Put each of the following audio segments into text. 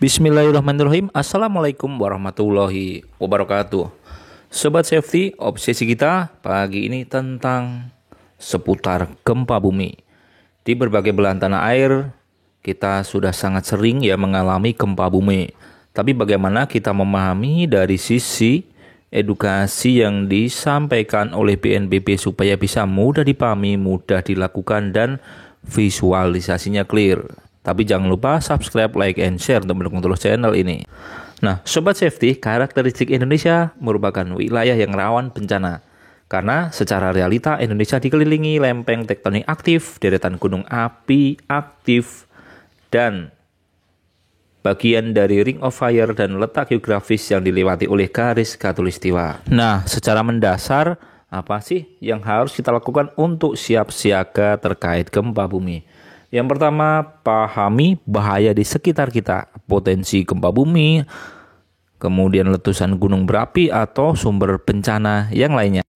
Bismillahirrahmanirrahim. Assalamualaikum warahmatullahi wabarakatuh. Sobat Safety, obsesi kita pagi ini tentang seputar gempa bumi. Di berbagai belahan tanah air, kita sudah sangat sering mengalami gempa bumi. Tapi bagaimana kita memahami dari sisi edukasi yang disampaikan oleh BNPB supaya bisa mudah dipahami, mudah dilakukan, dan visualisasinya clear. Tapi jangan lupa subscribe, like, and share untuk mendukung terus channel ini. Nah, Sobat Safety, karakteristik Indonesia merupakan wilayah yang rawan bencana. Karena secara realita Indonesia dikelilingi lempeng tektonik aktif, deretan gunung api aktif, dan bagian dari Ring of Fire dan letak geografis yang dilewati oleh garis khatulistiwa. Nah, secara mendasar, apa sih yang harus kita lakukan untuk siap siaga terkait gempa bumi? Yang pertama, pahami bahaya di sekitar kita, potensi gempa bumi, kemudian letusan gunung berapi atau sumber bencana yang lainnya.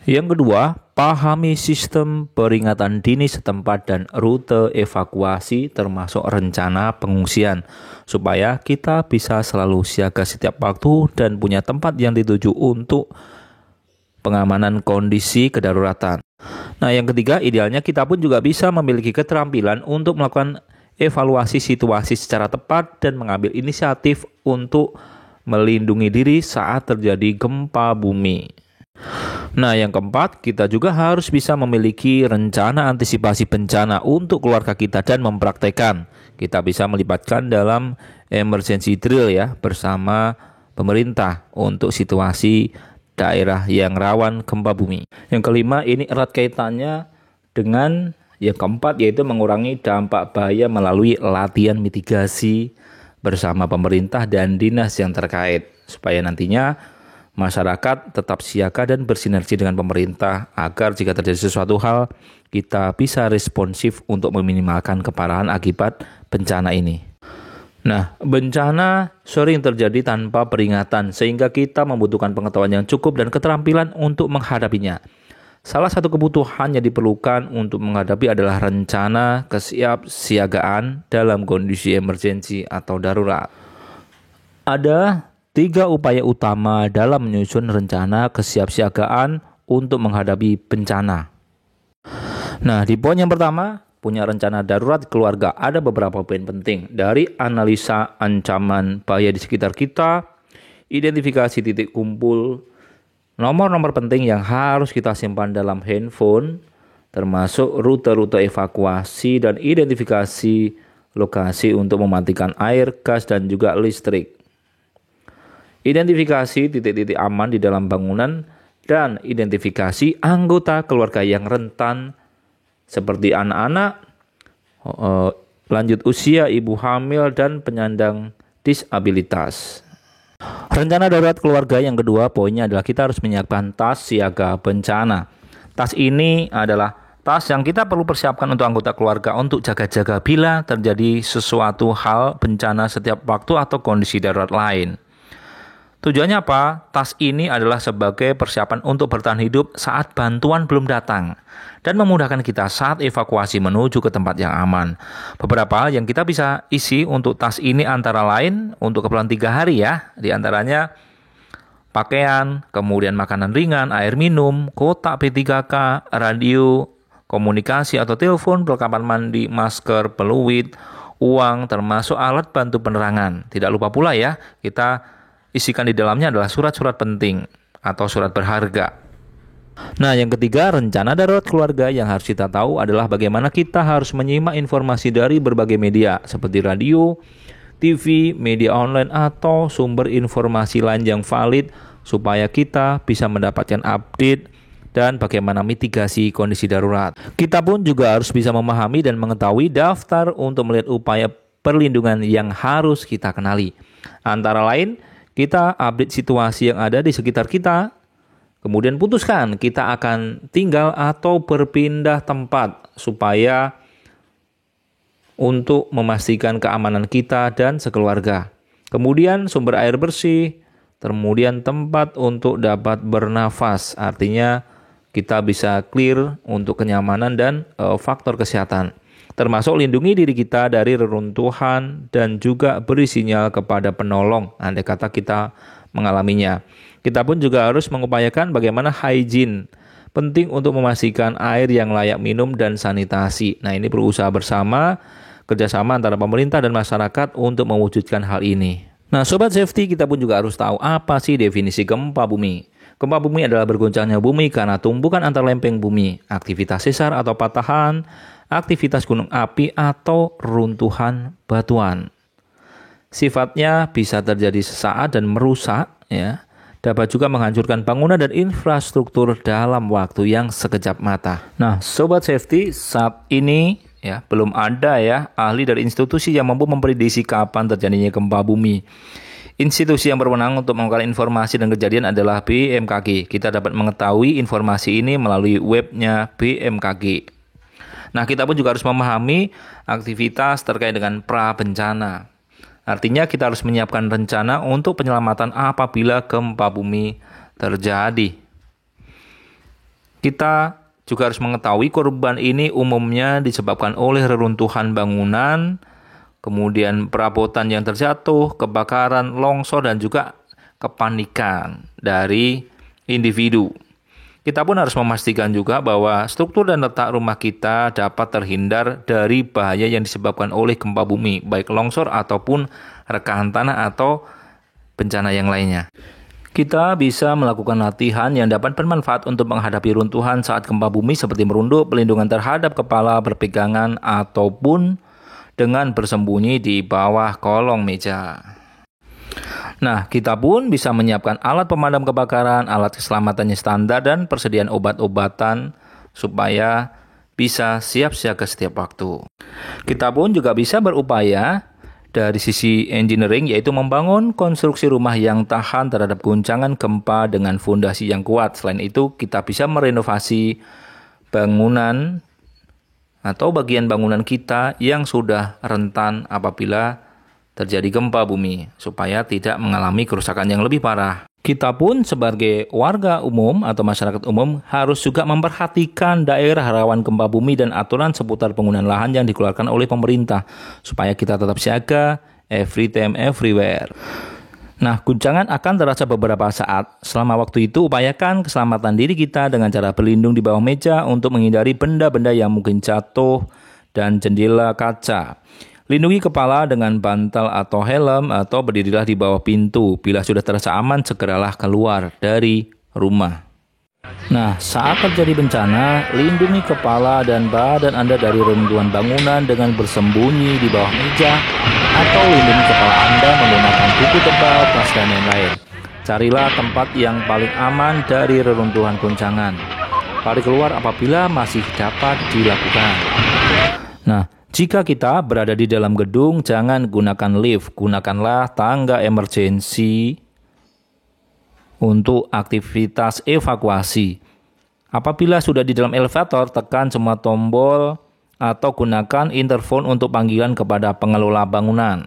Yang kedua, pahami sistem peringatan dini setempat dan rute evakuasi termasuk rencana pengungsian, supaya kita bisa selalu siaga setiap waktu dan punya tempat yang dituju untuk pengamanan kondisi kedaruratan. Nah, yang ketiga, idealnya kita pun juga bisa memiliki keterampilan untuk melakukan evaluasi situasi secara tepat dan mengambil inisiatif untuk melindungi diri saat terjadi gempa bumi. Nah, yang keempat, kita juga harus bisa memiliki rencana antisipasi bencana untuk keluarga kita dan mempraktekkan. Kita bisa melibatkan dalam emergency drill bersama pemerintah untuk situasi daerah yang rawan gempa bumi. Yang kelima, ini erat kaitannya dengan yang keempat, yaitu mengurangi dampak bahaya melalui latihan mitigasi bersama pemerintah dan dinas yang terkait, supaya nantinya masyarakat tetap siaga dan bersinergi dengan pemerintah agar jika terjadi sesuatu hal, kita bisa responsif untuk meminimalkan keparahan akibat bencana ini. Nah, bencana sering terjadi tanpa peringatan sehingga kita membutuhkan pengetahuan yang cukup dan keterampilan untuk menghadapinya. Salah satu kebutuhan yang diperlukan untuk menghadapi adalah rencana kesiapsiagaan dalam kondisi emergensi atau darurat. Ada 3 upaya utama dalam menyusun rencana kesiapsiagaan untuk menghadapi bencana. Nah, di poin yang pertama, punya rencana darurat keluarga. Ada beberapa poin penting dari analisa ancaman bahaya di sekitar kita, identifikasi titik kumpul, nomor-nomor penting yang harus kita simpan dalam handphone, termasuk rute-rute evakuasi dan identifikasi lokasi untuk mematikan air, gas, dan juga listrik. Identifikasi titik-titik aman di dalam bangunan dan identifikasi anggota keluarga yang rentan seperti anak-anak, lanjut usia, ibu hamil, dan penyandang disabilitas. Rencana darurat keluarga yang kedua poinnya adalah kita harus menyiapkan tas siaga bencana. Tas ini adalah tas yang kita perlu persiapkan untuk anggota keluarga untuk jaga-jaga bila terjadi sesuatu hal bencana setiap waktu atau kondisi darurat lain. Tujuannya apa? Tas ini adalah sebagai persiapan untuk bertahan hidup saat bantuan belum datang dan memudahkan kita saat evakuasi menuju ke tempat yang aman. Beberapa hal yang kita bisa isi untuk tas ini antara lain untuk keperluan 3 hari di antaranya pakaian, kemudian makanan ringan, air minum, kotak P3K, radio, komunikasi atau telepon, perlengkapan mandi, masker, peluit, uang, termasuk alat bantu penerangan. Tidak lupa pula kita isikan di dalamnya adalah surat-surat penting atau surat berharga. Nah, yang ketiga, rencana darurat keluarga yang harus kita tahu adalah bagaimana kita harus menyimak informasi dari berbagai media seperti radio, TV, media online, atau sumber informasi lain yang valid supaya kita bisa mendapatkan update dan bagaimana mitigasi kondisi darurat. Kita pun juga harus bisa memahami dan mengetahui daftar untuk melihat upaya perlindungan yang harus kita kenali. Antara lain, kita update situasi yang ada di sekitar kita, kemudian putuskan kita akan tinggal atau berpindah tempat supaya untuk memastikan keamanan kita dan sekeluarga. Kemudian sumber air bersih, kemudian tempat untuk dapat bernafas, artinya kita bisa clear untuk kenyamanan dan faktor kesehatan. termasuk lindungi diri kita dari reruntuhan dan juga beri sinyal kepada penolong andai kata kita mengalaminya. Kita pun juga harus mengupayakan bagaimana hygiene, penting untuk memastikan air yang layak minum dan sanitasi. Nah, ini perlu usaha bersama, kerjasama antara pemerintah dan masyarakat untuk mewujudkan hal ini. Nah, Sobat Safety, kita pun juga harus tahu apa sih definisi gempa bumi. Gempa bumi adalah bergoncangnya bumi karena tumbukan antar lempeng bumi, aktivitas sesar atau patahan, aktivitas gunung api atau runtuhan batuan. Sifatnya bisa terjadi sesaat dan merusak, ya. Dapat juga menghancurkan bangunan dan infrastruktur dalam waktu yang sekejap mata. Nah, Sobat Safety, saat ini ya belum ada ya ahli dari institusi yang mampu memprediksi kapan terjadinya gempa bumi. Institusi yang berwenang untuk mengungkapkan informasi dan kejadian adalah BMKG. Kita dapat mengetahui informasi ini melalui webnya BMKG. Nah, kita pun juga harus memahami aktivitas terkait dengan pra-bencana. Artinya kita harus menyiapkan rencana untuk penyelamatan apabila gempa bumi terjadi. Kita juga harus mengetahui korban ini umumnya disebabkan oleh reruntuhan bangunan, kemudian perabotan yang terjatuh, kebakaran, longsor, dan juga kepanikan dari individu. Kita pun harus memastikan juga bahwa struktur dan letak rumah kita dapat terhindar dari bahaya yang disebabkan oleh gempa bumi, baik longsor ataupun rekahan tanah atau bencana yang lainnya. Kita bisa melakukan latihan yang dapat bermanfaat untuk menghadapi runtuhan saat gempa bumi seperti merunduk, pelindungan terhadap kepala berpegangan, ataupun dengan bersembunyi di bawah kolong meja. Nah, kita pun bisa menyiapkan alat pemadam kebakaran, alat keselamatannya standar, dan persediaan obat-obatan supaya bisa siap siaga setiap waktu. Kita pun juga bisa berupaya dari sisi engineering, yaitu membangun konstruksi rumah yang tahan terhadap guncangan gempa dengan fondasi yang kuat. Selain itu, kita bisa merenovasi bangunan atau bagian bangunan kita yang sudah rentan apabila terjadi gempa bumi, supaya tidak mengalami kerusakan yang lebih parah. Kita pun sebagai warga umum atau masyarakat umum harus juga memperhatikan daerah rawan gempa bumi dan aturan seputar penggunaan lahan yang dikeluarkan oleh pemerintah, supaya kita tetap siaga every time, everywhere. Nah, guncangan akan terasa beberapa saat. Selama waktu itu, upayakan keselamatan diri kita dengan cara berlindung di bawah meja untuk menghindari benda-benda yang mungkin jatuh dan jendela kaca. Lindungi kepala dengan bantal atau helm, atau berdirilah di bawah pintu. Bila sudah terasa aman, segeralah keluar dari rumah. Nah, saat terjadi bencana, lindungi kepala dan badan Anda dari reruntuhan bangunan dengan bersembunyi di bawah meja, atau lindungi kepala Anda menggunakan buku tebal, tas, dan lain-lain. Carilah tempat yang paling aman dari reruntuhan guncangan. Lari keluar apabila masih dapat dilakukan. Nah, jika kita berada di dalam gedung, jangan gunakan lift, gunakanlah tangga emergensi untuk aktivitas evakuasi. Apabila sudah di dalam elevator, tekan semua tombol atau gunakan interphone untuk panggilan kepada pengelola bangunan.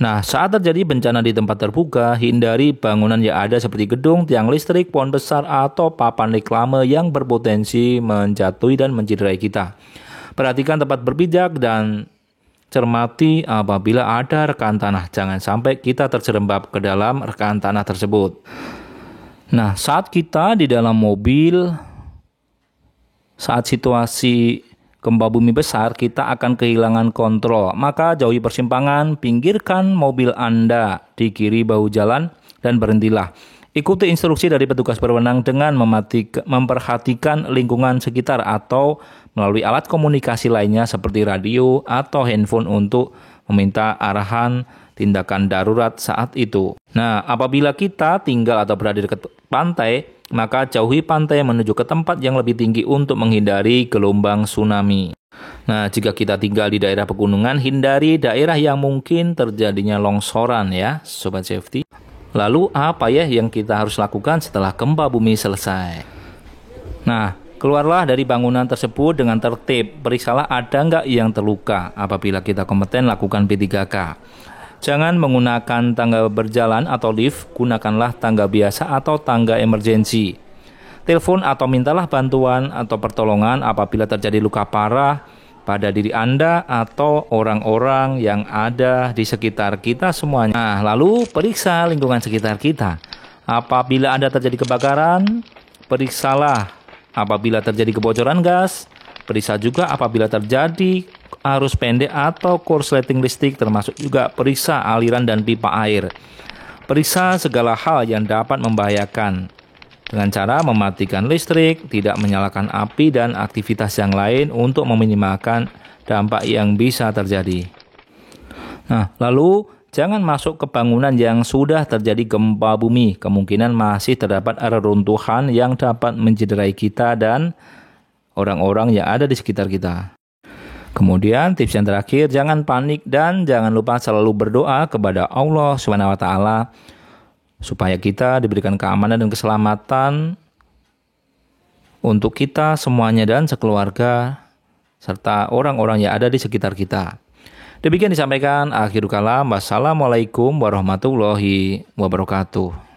Nah, saat terjadi bencana di tempat terbuka, hindari bangunan yang ada seperti gedung, tiang listrik, pohon besar, atau papan reklame yang berpotensi menjatuhi dan mencederai kita. Perhatikan tempat berpijak dan cermati apabila ada rekaan tanah. Jangan sampai kita terjerembab ke dalam rekaan tanah tersebut. Nah, saat kita di dalam mobil, saat situasi gempa bumi besar, kita akan kehilangan kontrol. Maka jauhi persimpangan, pinggirkan mobil Anda di kiri bahu jalan, dan berhentilah. Ikuti instruksi dari petugas berwenang dengan memperhatikan lingkungan sekitar atau melalui alat komunikasi lainnya seperti radio atau handphone untuk meminta arahan tindakan darurat saat itu. Nah, apabila kita tinggal atau berada dekat pantai, maka jauhi pantai menuju ke tempat yang lebih tinggi untuk menghindari gelombang tsunami. Nah, jika kita tinggal di daerah pegunungan, hindari daerah yang mungkin terjadinya longsoran ya, Sobat Safety. Lalu apa ya yang kita harus lakukan setelah gempa bumi selesai? Nah, keluarlah dari bangunan tersebut dengan tertib. Periksalah ada nggak yang terluka. Apabila kita kompeten, lakukan P3K. Jangan menggunakan tangga berjalan atau lift, gunakanlah tangga biasa atau tangga emergensi. Telepon atau mintalah bantuan atau pertolongan apabila terjadi luka parah pada diri Anda atau orang-orang yang ada di sekitar kita semuanya. Nah, lalu periksa lingkungan sekitar kita. Apabila Anda terjadi kebakaran, periksalah apabila terjadi kebocoran gas. Periksa juga apabila terjadi arus pendek atau korsleting listrik, termasuk juga periksa aliran dan pipa air. Periksa segala hal yang dapat membahayakan dengan cara mematikan listrik, tidak menyalakan api dan aktivitas yang lain untuk meminimalkan dampak yang bisa terjadi. Nah, lalu jangan masuk ke bangunan yang sudah terjadi gempa bumi. Kemungkinan masih terdapat reruntuhan yang dapat mencederai kita dan orang-orang yang ada di sekitar kita. Kemudian tips yang terakhir, jangan panik dan jangan lupa selalu berdoa kepada Allah SWT supaya kita diberikan keamanan dan keselamatan untuk kita semuanya dan sekeluarga serta orang-orang yang ada di sekitar kita. Demikian disampaikan, akhirul kalam. Wassalamualaikum warahmatullahi wabarakatuh.